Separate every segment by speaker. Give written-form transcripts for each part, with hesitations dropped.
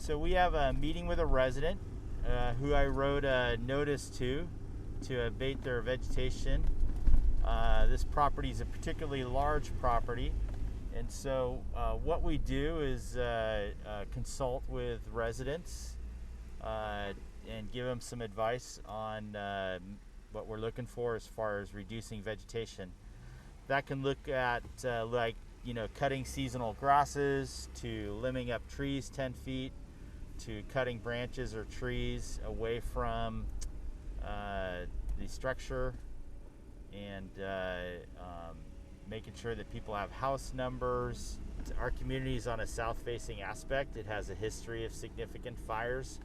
Speaker 1: So we have a meeting with a resident who I wrote a notice to abate their vegetation. This property is a particularly large property, and so what we do is consult with residents and give them some advice on what we're looking for as far as reducing vegetation. That can look at cutting seasonal grasses, to limbing up trees 10 feet, to cutting branches or trees away from the structure, and making sure that people have house numbers. Our community is on a south-facing aspect. It has a history of significant fires,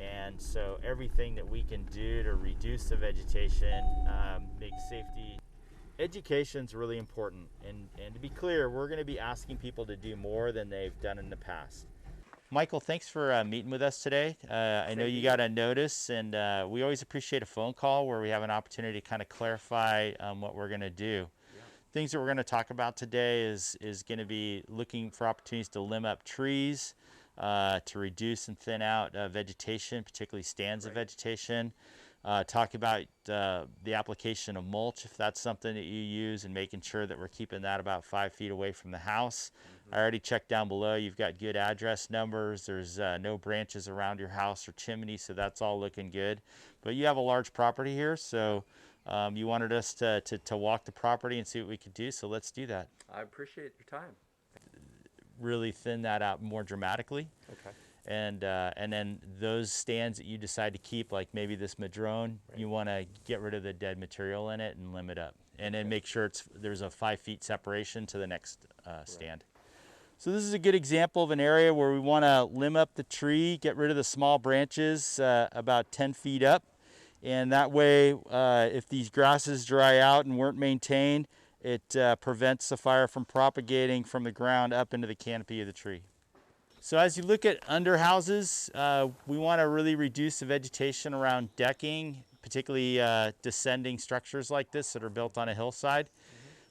Speaker 1: and so everything that we can do to reduce the vegetation, make safety. Education's really important, and to be clear, we're going to be asking people to do more than they've done in the past. Michael, thanks for meeting with us today. I know you got a notice, and we always appreciate a phone call where we have an opportunity to kind of clarify what we're going to do. Yeah. Things that we're going to talk about today is going to be looking for opportunities to limb up trees, to reduce and thin out vegetation, particularly stands of vegetation. Talk about the application of mulch, if that's something that you use, and making sure that we're keeping that about 5 feet away from the house. I already checked down below. You've got good address numbers. There's no branches around your house or chimney, so that's all looking good. But you have a large property here, so you wanted us to walk the property and see what we could do, so let's do that.
Speaker 2: I appreciate your time.
Speaker 1: Really thin that out more dramatically.
Speaker 2: Okay.
Speaker 1: And then those stands that you decide to keep, like maybe this madrone, you want to get rid of the dead material in it and limb it up. And then make sure there's a 5 feet separation to the next stand. So this is a good example of an area where we want to limb up the tree, get rid of the small branches about 10 feet up. And that way, if these grasses dry out and weren't maintained, it prevents the fire from propagating from the ground up into the canopy of the tree. So as you look at underhouses, we want to really reduce the vegetation around decking, particularly descending structures like this that are built on a hillside.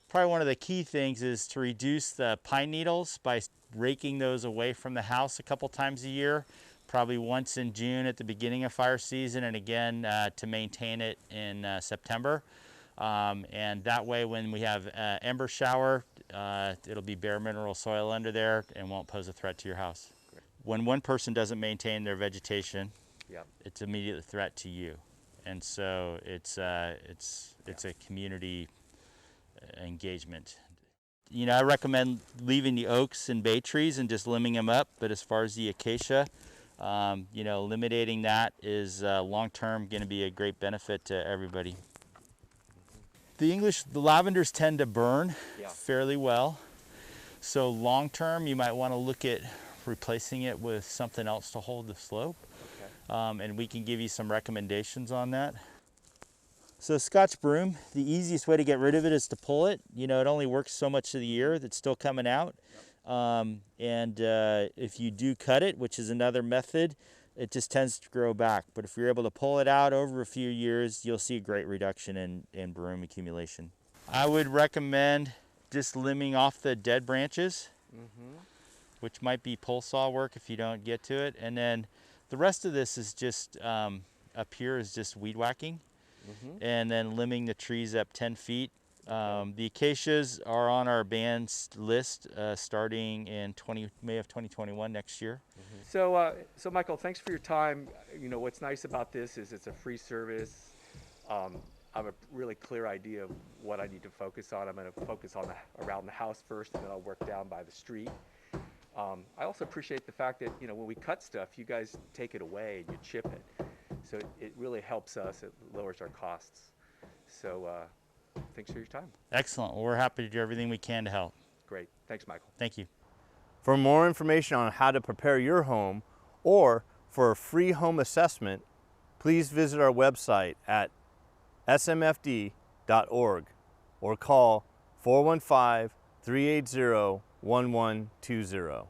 Speaker 1: Probably one of the key things is to reduce the pine needles by raking those away from the house a couple times a year, probably once in June at the beginning of fire season, and again to maintain it in September. And that way when we have ember shower, it'll be bare mineral soil under there and won't pose a threat to your house. Great. When one person doesn't maintain their vegetation, it's immediate a threat to you. And so it's a community engagement. You know, I recommend leaving the oaks and bay trees and just limbing them up, but as far as the acacia, you know, eliminating that is long-term going to be a great benefit to everybody. The lavenders tend to burn fairly well, so long-term you might want to look at replacing it with something else to hold the slope, and we can give you some recommendations on that. So Scotch broom, the easiest way to get rid of it is to pull it. You know, it only works so much of the year that's still coming out. If you do cut it, which is another method, it just tends to grow back. But if you're able to pull it out over a few years, you'll see a great reduction in broom accumulation. I would recommend just limbing off the dead branches, which might be pole saw work if you don't get to it. And then the rest of this is just, up here is just weed whacking. And then limbing the trees up 10 feet. The acacias are on our bans list starting in May of 2021 next year.
Speaker 2: So Michael, thanks for your time. You know, what's nice about this is it's a free service. I have a really clear idea of what I need to focus on. I'm going to focus on around the house first, and then I'll work down by the street. I also appreciate the fact that, you know, when we cut stuff, you guys take it away and you chip it. So it really helps us. It lowers our costs. So thanks for your time.
Speaker 1: Excellent. Well, we're happy to do everything we can to help.
Speaker 2: Great. Thanks, Michael.
Speaker 1: Thank you.
Speaker 3: For more information on how to prepare your home or for a free home assessment, please visit our website at smfd.org or call 415-380-1120.